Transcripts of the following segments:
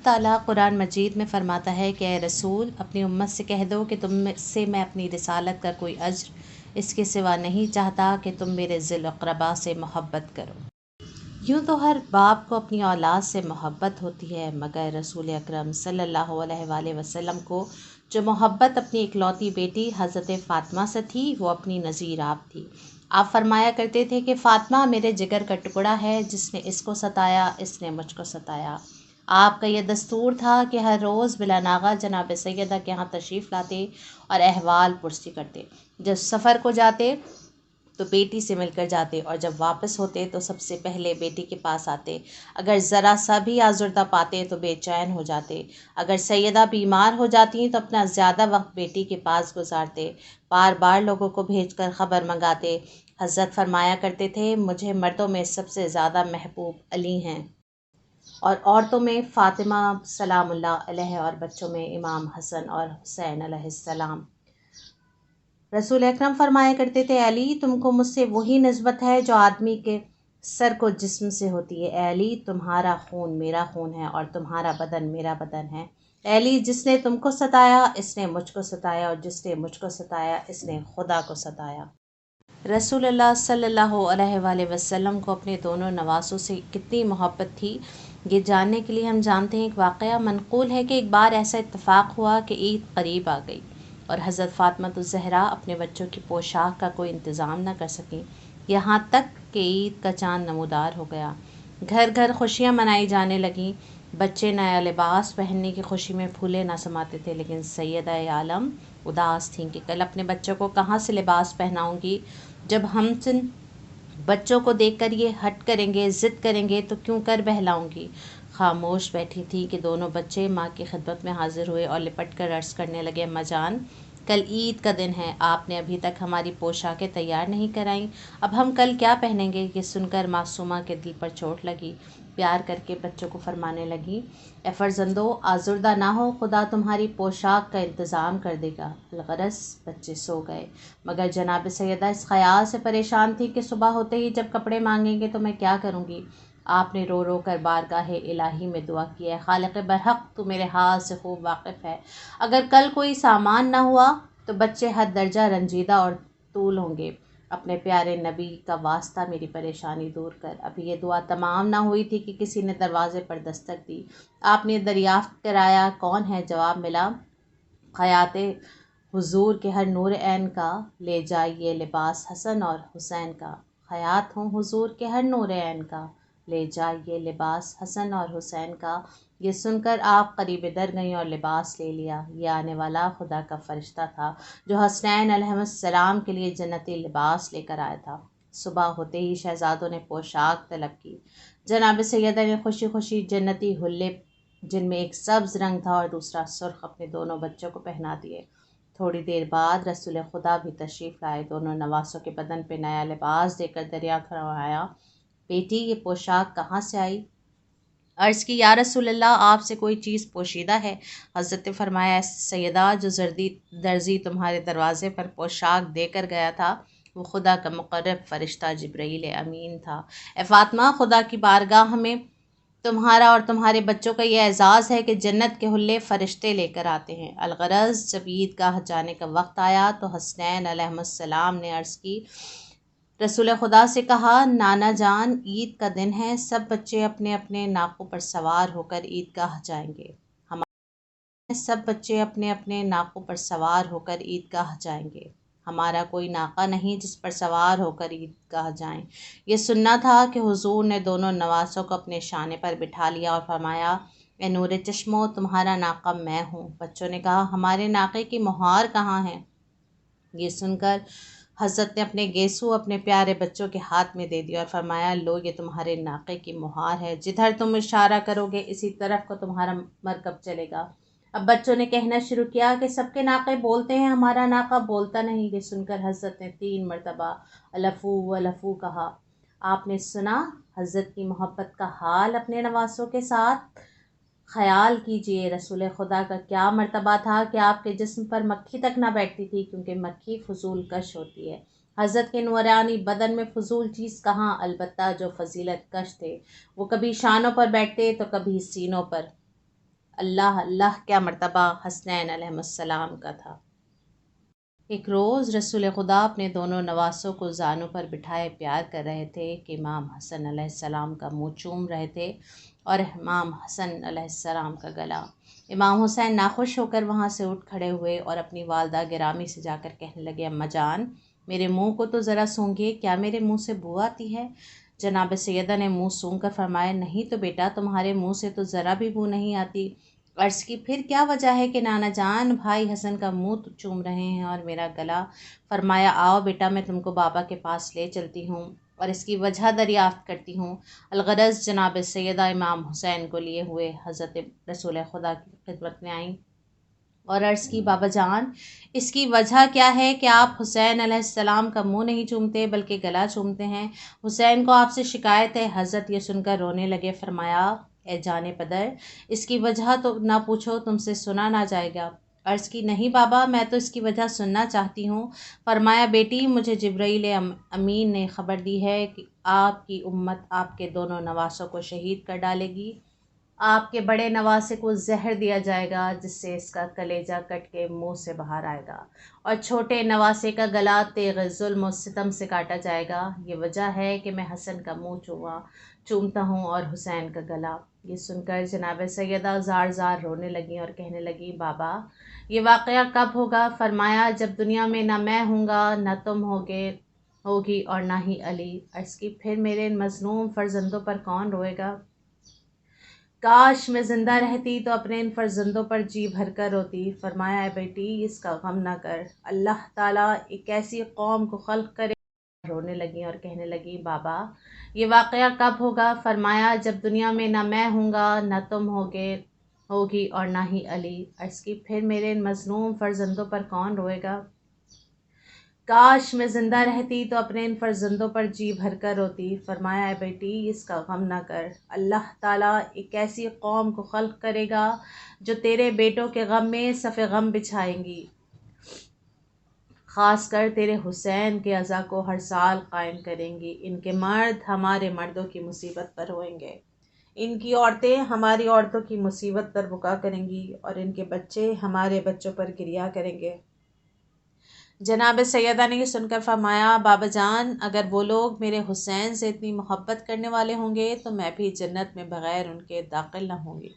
ताला कुरान मजीद में फरमाता है कि ए रसूल, अपनी उम्मत से कह दो कि तुम से मैं अपनी रिसालत का कोई अज्र इसके सिवा नहीं चाहता कि तुम मेरे ज़िल अक़रबा से मोहब्बत करो। यूँ तो हर बाप को अपनी औलाद से मोहब्बत होती है, मगर रसूल अकरम सल्लल्लाहु अलैहि वसल्लम को जो मोहब्बत अपनी इकलौती बेटी हज़रत फ़ातिमा से थी वो अपनी नज़ीर आप थी। आप फरमाया करते थे कि फ़ातिमा मेरे जिगर का टुकड़ा है, जिसने इसको सताया इसने मुझको सताया। आपका यह दस्तूर था कि हर रोज़ बिला नागा जनाब सैयदा के यहाँ तशरीफ़ लाते और अहवाल पुरसी करते। जब सफ़र को जाते तो बेटी से मिलकर जाते और जब वापस होते तो सबसे पहले बेटी के पास आते। अगर ज़रा सा भी आज़ुर्दा पाते तो बेचैन हो जाते। अगर सैयदा बीमार हो जाती तो अपना ज़्यादा वक्त बेटी के पास गुजारते। बार बार लोगों को भेजकर ख़बर मंगाते। हज़रत फरमाया करते थे, मुझे मर्दों में सबसे ज़्यादा महबूब अली हैं और औरतों में फ़ातिमा सलामुल्लाह अलैहा और बच्चों में इमाम हसन और हुसैन अलैहिस्सलाम। रसूल अकरम फरमाया करते थे, अली तुमको मुझसे वही निस्बत है जो आदमी के सर को जिस्म से होती है। अली तुम्हारा खून मेरा खून है और तुम्हारा बदन मेरा बदन है। अली जिसने तुमको सताया इसने मुझको सताया और जिसने मुझको सताया इसने खुदा को सताया। रसूलुल्लाह सल्लल्लाहु अलैहि वसल्लम को अपने दोनों नवासों से कितनी मोहब्बत थी, ये जानने के लिए हम जानते हैं। एक वाक़या मनक़ूल है कि एक बार ऐसा इत्तेफ़ाक हुआ कि ईद करीब आ गई और हज़रत फ़ातिमा अपने बच्चों की पोशाक का कोई इंतज़ाम न कर सकें, यहाँ तक कि ईद का चाँद नमूदार हो गया। घर घर खुशियाँ मनाई जाने लगीं। बच्चे नया लिबास पहनने की खुशी में फूले न समाते थे, लेकिन सैयदा आलम उदास थीं कि कल अपने बच्चों को कहाँ से लिबास पहनाऊँगी। जब हम बच्चों को देखकर ये हट करेंगे, ज़िद करेंगे तो क्यों कर बहलाऊँगी। खामोश बैठी थी कि दोनों बच्चे माँ की खिदमत में हाजिर हुए और लिपट कर अर्ज़ करने लगे, अम्मा जान कल ईद का दिन है, आपने अभी तक हमारी पोशाकें तैयार नहीं कराईं, अब हम कल क्या पहनेंगे। ये सुनकर मासूमा के दिल पर चोट लगी। प्यार करके बच्चों को फरमाने लगी, ए फर्जंदो आज़ुर्दा ना हो, खुदा तुम्हारी पोशाक का इंतज़ाम कर देगा। अलगरस बच्चे सो गए, मगर जनाब सैयदा इस ख़याल से परेशान थी कि सुबह होते ही जब कपड़े मांगेंगे तो मैं क्या करूँगी। आपने रो रो कर बारगाह इलाही में दुआ की है, खालिक़ बरहक़ तू मेरे हाल से खूब वाकिफ़ है। अगर कल कोई सामान ना हुआ तो बच्चे हद दर्जा रंजीदा और तूल होंगे। अपने प्यारे नबी का वास्ता मेरी परेशानी दूर कर। अभी ये दुआ तमाम ना हुई थी कि किसी ने दरवाज़े पर दस्तक दी। आपने दरियाफ़्त कराया कौन है, जवाब मिला ख़याते हुजूर के हर नूर ऐन का ले जाइए लिबास हसन और हुसैन का। ख़यात हूँ हुजूर के हर नूर ऐन का ले जाइए लिबास हसन और हुसैन का। ये सुनकर आप करीब दर गईं और लिबास ले लिया। ये आने वाला खुदा का फ़रिश्ता था जो हसनैन अलैहिस्सलाम के लिए जन्नती लिबास लेकर आया था। सुबह होते ही शहज़ादों ने पोशाक तलब की। जनाब सैयदा ने खुशी खुशी जन्नती हुल्ले, जिनमें एक सब्ज़ रंग था और दूसरा सुर्ख, अपने दोनों बच्चों को पहना दिए। थोड़ी देर बाद रसूल खुदा भी तशरीफ़ लाए। दोनों नवासों के बदन पे नया लिबास देकर दरिया फरमाया, बेटी ये पोशाक कहाँ से आई। अर्ज़ की, या रसूलल्लाह आपसे कोई चीज़ पोशीदा है। हज़रत फरमाया, सैयदा जो दर्जी तुम्हारे दरवाज़े पर पोशाक देकर गया था वो खुदा का मुक़र्रब फ़रिश्ता जिब्रील अमीन था। ए फ़ातिमा, खुदा की बारगाह में तुम्हारा और तुम्हारे बच्चों का ये एज़ाज़ है कि जन्नत के हुल्ले फ़रिश्ते लेकर आते हैं। अलगरज़ जब ईदगाह जाने का वक्त आया तो हसनैन अलैहिस्सलाम ने अर्ज़ की, रसूल खुदा से कहा, नाना जान ईद का दिन है, सब बच्चे अपने अपने नाकों पर सवार होकर ईदगाह जाएंगे। सब बच्चे अपने अपने नाकों पर सवार होकर ईदगाह जाएंगे। हमारा कोई नाका नहीं जिस पर सवार होकर ईदगाह जाएं। ये सुनना था कि हुजूर ने दोनों नवासों को अपने शाने पर बिठा लिया और फरमाया, ए नूर चश्मो तुम्हारा नाका मैं हूँ। बच्चों ने कहा, हमारे नाके की मुहार कहाँ है। ये सुनकर हज़रत ने अपने गेसू अपने प्यारे बच्चों के हाथ में दे दिया और फरमाया, लो ये तुम्हारे नाके की मुहार है, जिधर तुम इशारा करोगे इसी तरफ को तुम्हारा मरकब चलेगा। अब बच्चों ने कहना शुरू किया कि सबके नाके बोलते हैं, हमारा नाका बोलता नहीं। ये सुनकर हज़रत ने 3 मरतबा अलफ़ू अलफ़ू कहा। आपने सुना हज़रत की मोहब्बत का हाल अपने नवासों के साथ। ख़याल कीजिए रसूल खुदा का क्या मर्तबा था कि आपके जिस्म पर मक्खी तक ना बैठती थी, क्योंकि मक्खी फजूल कश होती है। हज़रत के नूरानी बदन में फ़जूल चीज़ कहाँ, अलबत्ता जो फजीलत कश थे वो कभी शानों पर बैठते तो कभी सीनों पर। اللہ اللہ کیا مرتبہ حسنین علیہ السلام کا تھا۔ ایک روز رسول خدا اپنے دونوں نواسوں کو زانوں پر بٹھائے پیار کر رہے تھے کہ امام حسن علیہ السلام کا منہ چوم رہے تھے اور امام حسن علیہ السلام کا گلا۔ امام حسین ناخوش ہو کر وہاں سے اٹھ کھڑے ہوئے اور اپنی والدہ گرامی سے جا کر کہنے لگے، اماں جان میرے منہ کو تو ذرا سونگھیے، کیا میرے منہ سے بو آتی ہے؟ جناب سیدہ نے منہ سونگھ کر فرمایا، نہیں تو بیٹا، تمہارے منہ سے تو ذرا بھی بو نہیں آتی۔ عرض کی، پھر کیا وجہ ہے کہ نانا جان بھائی حسن کا منہ چوم رہے ہیں اور میرا گلا؟ فرمایا، آؤ بیٹا میں تم کو بابا کے پاس لے چلتی ہوں اور اس کی وجہ دریافت کرتی ہوں۔ الغرض جناب سیدہ امام حسین کو لیے ہوئے حضرت رسول خدا کی خدمت میں آئیں اور عرض کی، بابا جان اس کی وجہ کیا ہے کہ آپ حسین علیہ السلام کا منہ نہیں چومتے بلکہ گلا چومتے ہیں؟ حسین کو آپ سے شکایت ہے۔ حضرت یہ سن کر رونے لگے۔ فرمایا، اے جان پدر، اس کی وجہ تو نہ پوچھو، تم سے سنا نہ جائے گا۔ عرض کی، نہیں بابا، میں تو اس کی وجہ سننا چاہتی ہوں۔ فرمایا، بیٹی مجھے جبرائیل امین نے خبر دی ہے کہ آپ کی امت آپ کے دونوں نواسوں کو شہید کر ڈالے گی۔ آپ کے بڑے نواسے کو زہر دیا جائے گا جس سے اس کا کلیجہ کٹ کے منہ سے باہر آئے گا، اور چھوٹے نواسے کا گلا تیغ ظلم و ستم سے کاٹا جائے گا۔ یہ وجہ ہے کہ میں حسن کا منہ چومتا ہوں اور حسین کا گلا۔ یہ سن کر جناب سیدہ زار زار رونے لگیں اور کہنے لگیں، بابا یہ واقعہ کب ہوگا؟ فرمایا، جب دنیا میں نہ میں ہوں گا، نہ تم ہوگی اور نہ ہی علی۔ عرض کی، پھر میرے ان مظلوم فرزندوں پر کون روئے گا؟ کاش میں زندہ رہتی تو اپنے ان فرزندوں پر جی بھر کر روتی۔ فرمایا، اے بیٹی اس کا غم نہ کر، اللہ تعالیٰ ایک ایسی قوم کو خلق کرے۔ رونے لگیں اور کہنے لگیں، بابا یہ واقعہ کب ہوگا؟ فرمایا، جب دنیا میں نہ میں ہوں گا، نہ تم ہوگی اور نہ ہی علی۔ عرض کی، پھر میرے ان مظلوم فرزندوں پر کون روئے گا؟ کاش میں زندہ رہتی تو اپنے ان فرزندوں پر جی بھر کر روتی۔ فرمایا، اے بیٹی اس کا غم نہ کر، اللہ تعالیٰ ایک ایسی قوم کو خلق کرے گا جو تیرے بیٹوں کے غم میں صف غم بچھائیں گی، خاص کر تیرے حسین کے عزا کو ہر سال قائم کریں گی۔ ان کے مرد ہمارے مردوں کی مصیبت پر روئیں گے، ان کی عورتیں ہماری عورتوں کی مصیبت پر بکا کریں گی، اور ان کے بچے ہمارے بچوں پر گریا کریں گے۔ جناب سیدہ نے یہ سن کر فرمایا، بابا جان اگر وہ لوگ میرے حسین سے اتنی محبت کرنے والے ہوں گے تو میں بھی جنت میں بغیر ان کے داخل نہ ہوں گی۔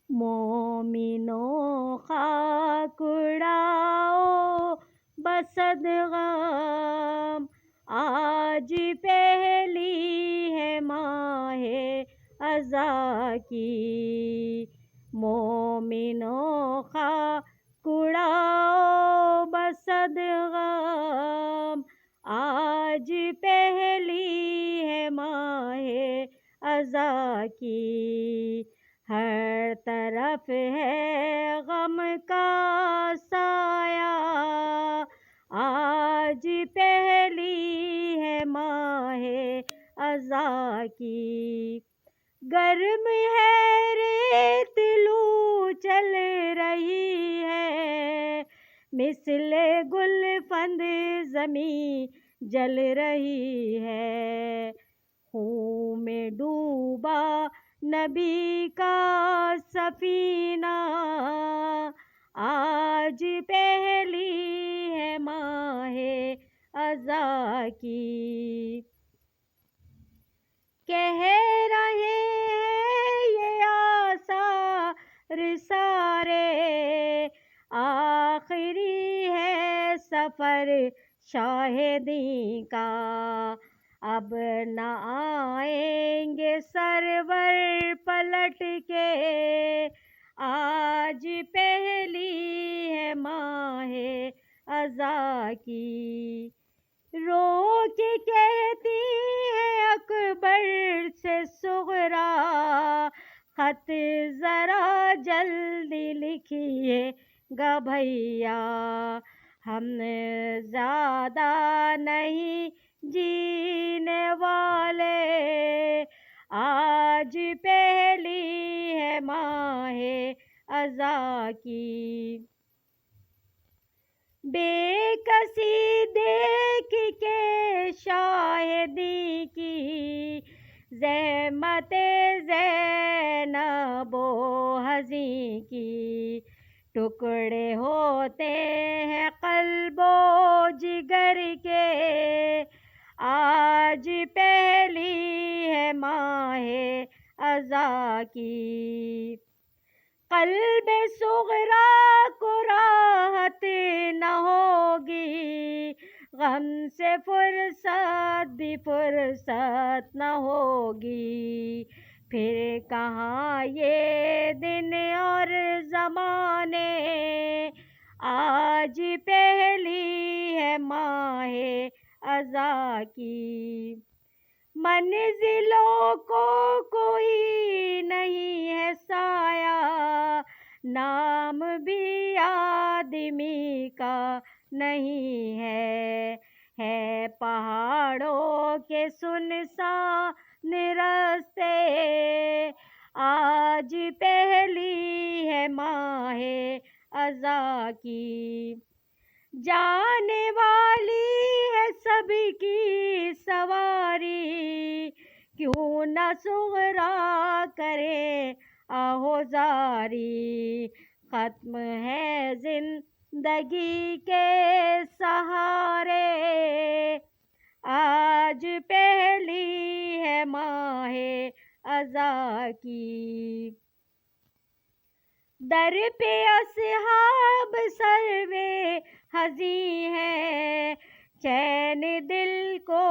مومنوں خاک اڑاؤ بصد غم، آج پہلی ہے ماہ عزا کی۔ مومنوں خاک اڑاؤ بصد غم، آج پہلی ہے ماہ عزا کی۔ ہر طرف ہے غم کا سایہ، آج پہلی ہے ماہ عزا کی۔ گرم ہے ریت لو چل رہی ہے، مثل گل فند زمیں جل رہی ہے۔ خون میں ڈوبا نبی کا سفینہ، آج پہلی ہے ماہ عزا کی۔ کہہ رہے ہیں یہ آثار سارے، آخری ہے سفر شاہدی کا۔ اب نہ آئیں گے سرور پلٹ کے، آج پہلی ہے ماہ عزا کی۔ رو کے کہتی ہے اکبر سے صغریٰ، خط ذرا جلدی لکھیے گا بھیا، ہم زیادہ نہیں جینے والے، آج پہلی ہے ماہ عزا کی۔ بے کسی دیکھ کے شاہدی کی، زحمت زینب و حزیں کی، ٹکڑے ہوتے ہیں قلب و جگر کے، آج پہلی ہے ماہ عزا کی، قلب صغرا کو راحت نہ ہوگی، غم سے فرصت بھی فرصت نہ ہوگی، پھر کہاں یہ دن اور زمانے، آج پہلی ہے ماہ عزا کی، منزلوں کو کوئی نہیں ہے سایہ، نام بھی آدمی کا نہیں ہے پہاڑوں کے سنسان راستے، آج پہلی ہے ماہ عزا کی، جانے والی ہے سب کی سواری، کیوں نہ صغرا کرے آہوزاری، ختم ہے زندگی کے سہارے، آج پہلی ہے ماہ عزا کی، در پہ اصحاب سروے حزیں ہے، چین دل کو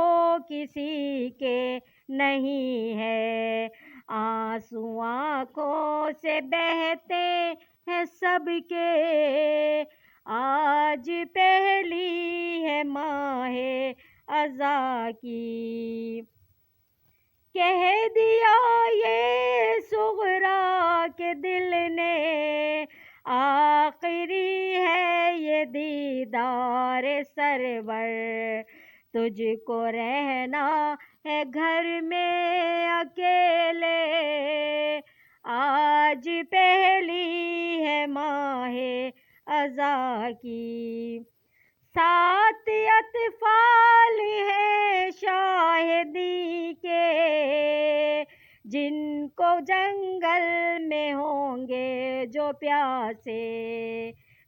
کسی کے نہیں ہے، آنسو آنکھوں سے بہتے ہیں سب کے، آج پہلی ہے ماہ عزا کی، کہہ دیا یہ صغرا کے دل نے، آخری ہے یہ دیدار سرور، تجھ کو رہنا ہے گھر میں اکیلے، آج پہلی ہے ماہ عزا کی، سات اطفال ہیں شاہدی کے، جن کو جنگل میں ہوں گے جو پیاسے،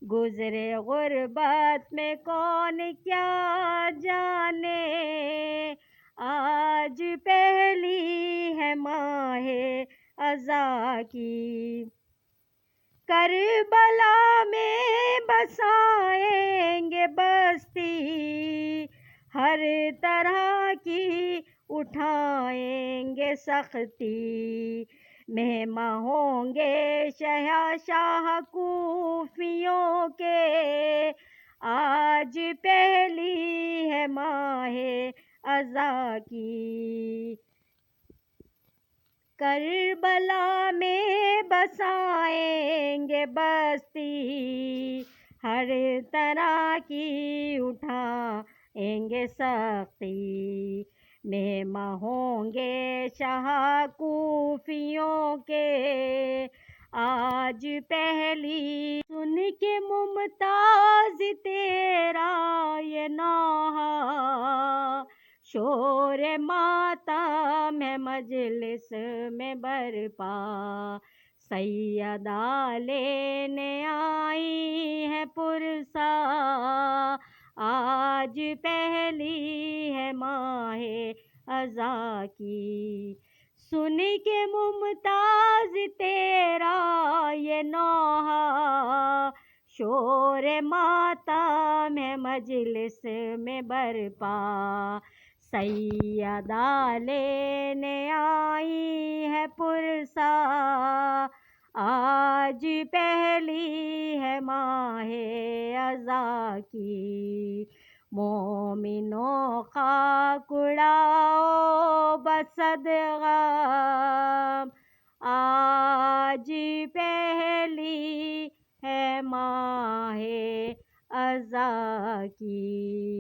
گزرے غربت میں کون کیا جانے، آج پہلی ہے ماہ عزا کی، کربلا میں بسائیں گے بستی، ہر طرح کی اٹھائیں گے سختی، مہماں ہوں گے شہنشاہ کوفیوں کے، آج پہلی ہے ماہ عزا کی، کربلا میں بسائیں گے بستی، ہر طرح کی اٹھائیں گے سختی، مہماں ہوں گے شاہ کوفیوں کے، آج پہلی، سن کے ممتاز تیرا یہ نوحہ، شور ماتم ہے مجلس میں برپا، سیدہ لینے آئی ہے پرسا، آج پہلی ہے ماہ عزا کی، سن کے ممتاز تیرا یہ نوحہ، شور ماتم ہے مجلس میں برپا، سیدہ لینے آئی ہے پرسا، آج پہلی ہے ماہ عزا کی، مومنوں خاک اڑاؤ بصد غم، آج پہلی ہے ماہ عزا کی۔